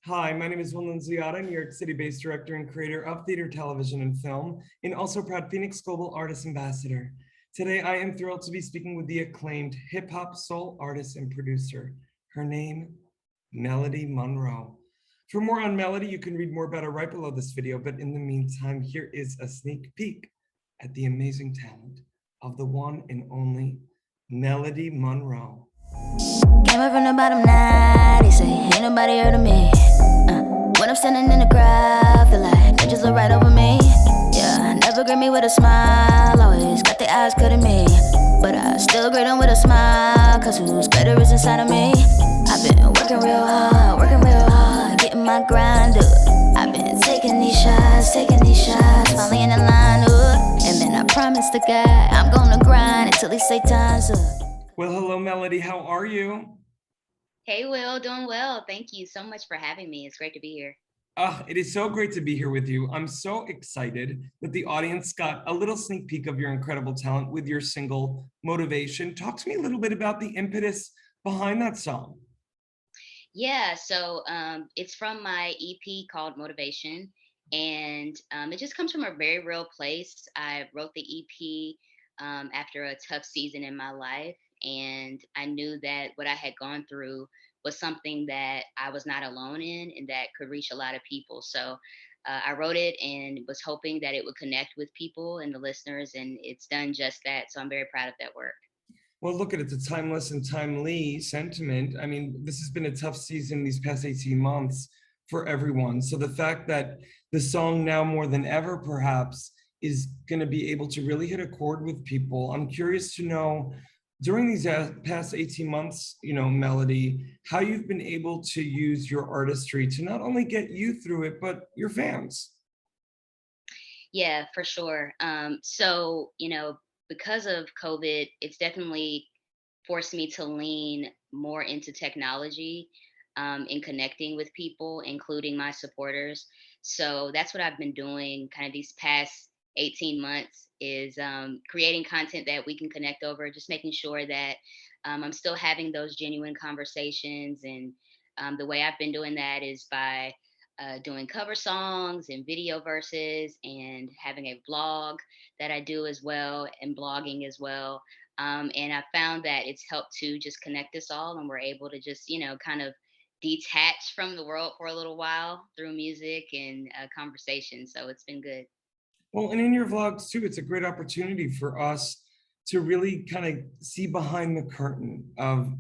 Hi, my name is William Ziada, New York City-based director and creator of theater, television, and film, and also proud Phoenix Global Artist Ambassador. Today, I am thrilled to be speaking with the acclaimed hip-hop soul artist and producer. Her name, Melody Monroe. For more on Melody, you can read more about her right below this video, but in the meantime, here is a sneak peek at the amazing talent of the one and only Melody Monroe. Came up from the bottom now, they say ain't nobody heard of me. When I'm standing in the crowd, feel like they just look right over me. Yeah, never greet me with a smile, always got their eyes cutting me. But I still greet them with a smile, cause who's better is inside of me. I've been working real hard, getting my grind up. I've been taking these shots, finally in the line up. And then I promise the guy I'm gonna grind until he say time's up. Well, hello, Melody. How are you? Hey, Will, doing well. Thank you so much for having me. It's great to be here. It is so great to be here with you. I'm so excited that the audience got a little sneak peek of your incredible talent with your single, Motivation. Talk to me a little bit about the impetus behind that song. Yeah, so it's from my EP called Motivation, and it just comes from a very real place. I wrote the EP after a tough season in my life, and I knew that what I had gone through was something that I was not alone in and that could reach a lot of people. So I wrote it and was hoping that it would connect with people and the listeners, and it's done just that. So I'm very proud of that work. Well, look at it, it's a timeless and timely sentiment. I mean, this has been a tough season these past 18 months for everyone. So the fact that the song now more than ever, perhaps, is going to be able to really hit a chord with people. I'm curious to know, during these past 18 months, Melody, how you've been able to use your artistry to not only get you through it, but your fans. Yeah, for sure. Because of COVID, it's definitely forced me to lean more into technology in connecting with people, including my supporters. So that's what I've been doing kind of these past 18 months is creating content that we can connect over, just making sure that I'm still having those genuine conversations. And the way I've been doing that is by doing cover songs and video verses and having a blog that I do as well and blogging as well. And I found that it's helped to just connect us all and we're able to just, kind of detach from the world for a little while through music and conversation. So it's been good. Well, and in your vlogs too, it's a great opportunity for us to really kind of see behind the curtain of,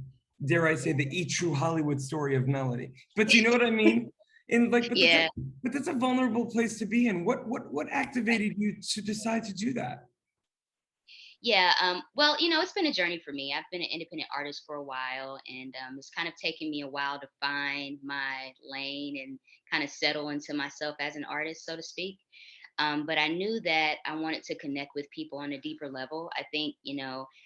dare I say, the true Hollywood story of Melody. But you know what I mean? And like, Yeah. but that's a vulnerable place to be in. What activated you to decide to do that? Yeah. Well, it's been a journey for me. I've been an independent artist for a while, and it's kind of taken me a while to find my lane and kind of settle into myself as an artist, so to speak. But I knew that I wanted to connect with people on a deeper level. I think,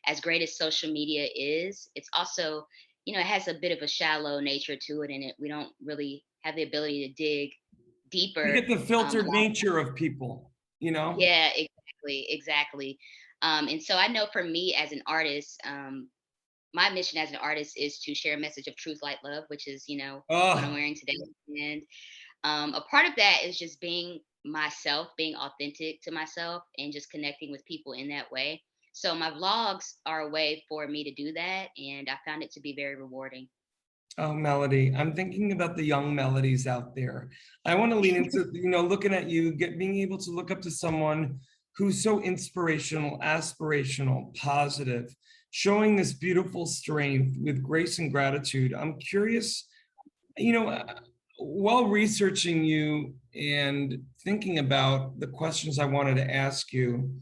as great as social media is, it's also, it has a bit of a shallow nature to it, and we don't really have the ability to dig You deeper. get the A filtered lot. nature of people. Yeah, exactly. And so I know for me as an artist, my mission as an artist is to share a message of truth, light, love, which is, what I'm Oh, wearing today. And a part of that is just being myself, being authentic to myself, and just connecting with people in that way. So my vlogs are a way for me to do that, and I found it to be very rewarding. oh, Melody, I'm thinking about the young Melodies out there. I want to lean into, looking at you, being able to look up to someone who's so inspirational, aspirational, positive, showing this beautiful strength with grace and gratitude. I'm curious, while researching you and thinking about the questions I wanted to ask you,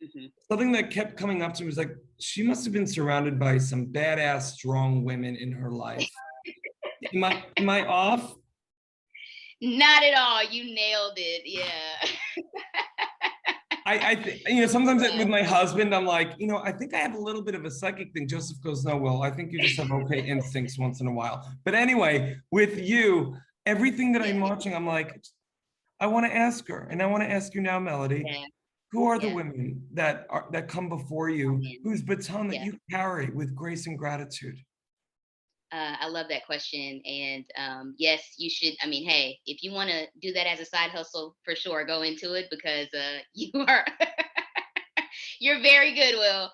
Mhm. something that kept coming up to me was like, she must have been surrounded by some badass, strong women in her life. Am I off? Not at all. You nailed it. Yeah. I think, sometimes with my husband, I'm like, I think I have a little bit of a psychic thing. Joseph goes, no, Will, I think you just have okay instincts once in a while. But anyway, with you, everything that I'm Yeah. watching, I'm like, I want to ask her. And I want to ask you now, Melody, Yeah. who are the Yeah. women that come before Oh, you, man. whose baton that Yeah. you carry with grace and gratitude? I love that question. And yes, you should. I mean, hey, if you want to do that as a side hustle, for sure, go into it because you are you're very good, Will.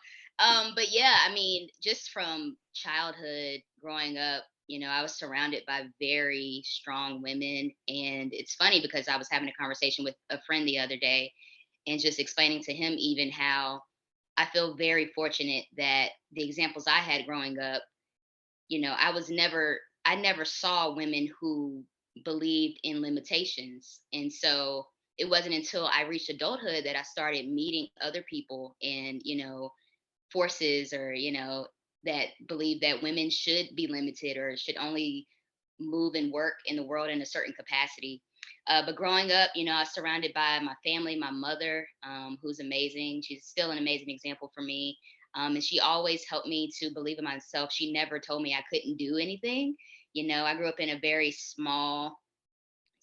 But yeah, I mean, just from childhood growing up, I was surrounded by very strong women. And it's funny because I was having a conversation with a friend the other day and just explaining to him even how I feel very fortunate that the examples I had growing up, I never saw women who believed in limitations. And so it wasn't until I reached adulthood that I started meeting other people and, forces or, that believe that women should be limited or should only move and work in the world in a certain capacity. But growing up, I was surrounded by my family, my mother, who's amazing. She's still an amazing example for me. And she always helped me to believe in myself. She never told me I couldn't do anything. I grew up in a very small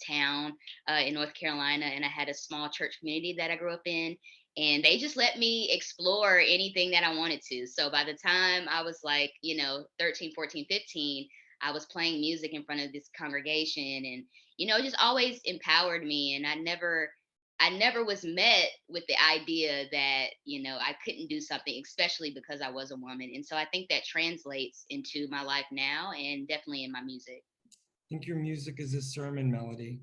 town in North Carolina, and I had a small church community that I grew up in. And they just let me explore anything that I wanted to. So by the time I was like, 13, 14, 15, I was playing music in front of this congregation and, it just always empowered me. And I never was met with the idea that, I couldn't do something, especially because I was a woman. And so I think that translates into my life now and definitely in my music. Think your music is a sermon, Melody.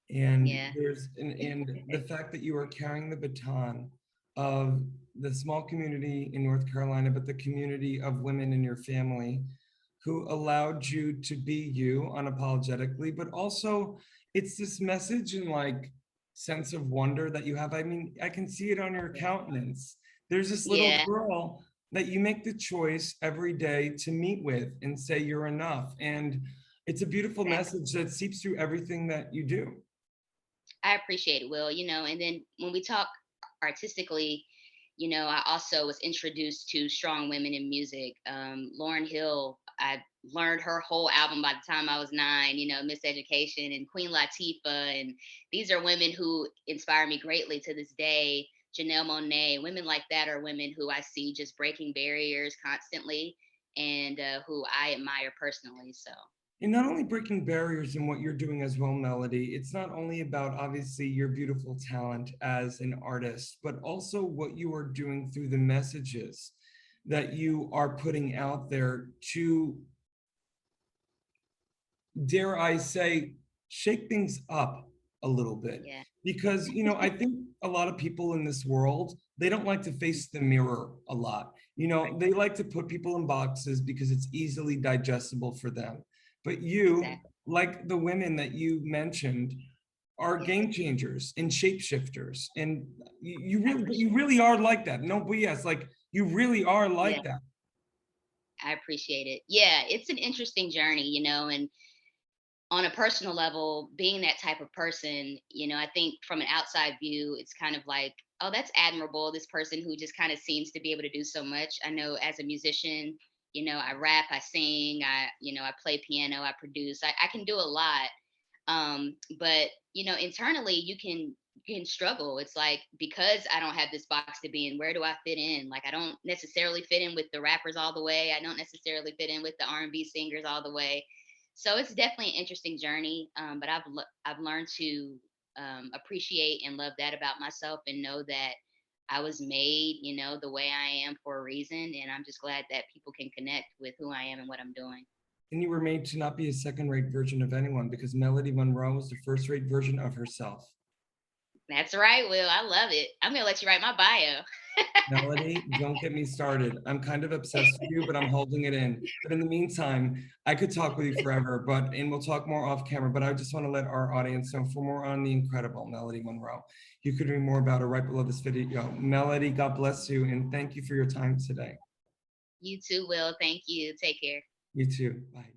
And Yeah. and the fact that you are carrying the baton of the small community in North Carolina, but the community of women in your family who allowed you to be you unapologetically, but also it's this message and like sense of wonder that you have. I mean, I can see it on your countenance. There's this little Yeah. girl that you make the choice every day to meet with and say you're enough. And it's a beautiful Exactly. message that seeps through everything that you do. I appreciate it, Will. And then when we talk artistically, I also was introduced to strong women in music. Lauryn Hill, I learned her whole album by the time I was 9, Miseducation and Queen Latifah. And these are women who inspire me greatly to this day. Janelle Monáe, women like that are women who I see just breaking barriers constantly and who I admire personally. So. And not only breaking barriers in what you're doing as well, Melody, it's not only about obviously your beautiful talent as an artist, but also what you are doing through the messages that you are putting out there to, dare I say, shake things up a little bit. Yeah. Because, I think a lot of people in this world, they don't like to face the mirror a lot. They like to put people in boxes because it's easily digestible for them. But you, Exactly. like the women that you mentioned, are game changers and shapeshifters. And I you appreciate it. really are like that. No BS. Like you really are Yeah. like that. I appreciate it. Yeah, it's an interesting journey, and on a personal level, being that type of person, I think from an outside view, it's kind of like, oh, that's admirable. This person who just kind of seems to be able to do so much. I know as a musician, I rap, I sing, I play piano, I produce, I can do a lot. But internally you can struggle. It's like, because I don't have this box to be in, where do I fit in? Like, I don't necessarily fit in with the rappers all the way. I don't necessarily fit in with the R&B singers all the way. So it's definitely an interesting journey. But I've learned to appreciate and love that about myself and know that I was made, the way I am for a reason. And I'm just glad that people can connect with who I am and what I'm doing. And you were made to not be a second-rate version of anyone because Melody Monroe was the first-rate version of herself. That's right, Will. I love it. I'm gonna let you write my bio. Melody, don't get me started. I'm kind of obsessed with you, but I'm holding it in. But in the meantime, I could talk with you forever, and we'll talk more off camera. But I just want to let our audience know for more on the incredible Melody Monroe. You could read more about her right below this video. Melody, God bless you, and thank you for your time today. You too, Will. Thank you. Take care. You too. Bye.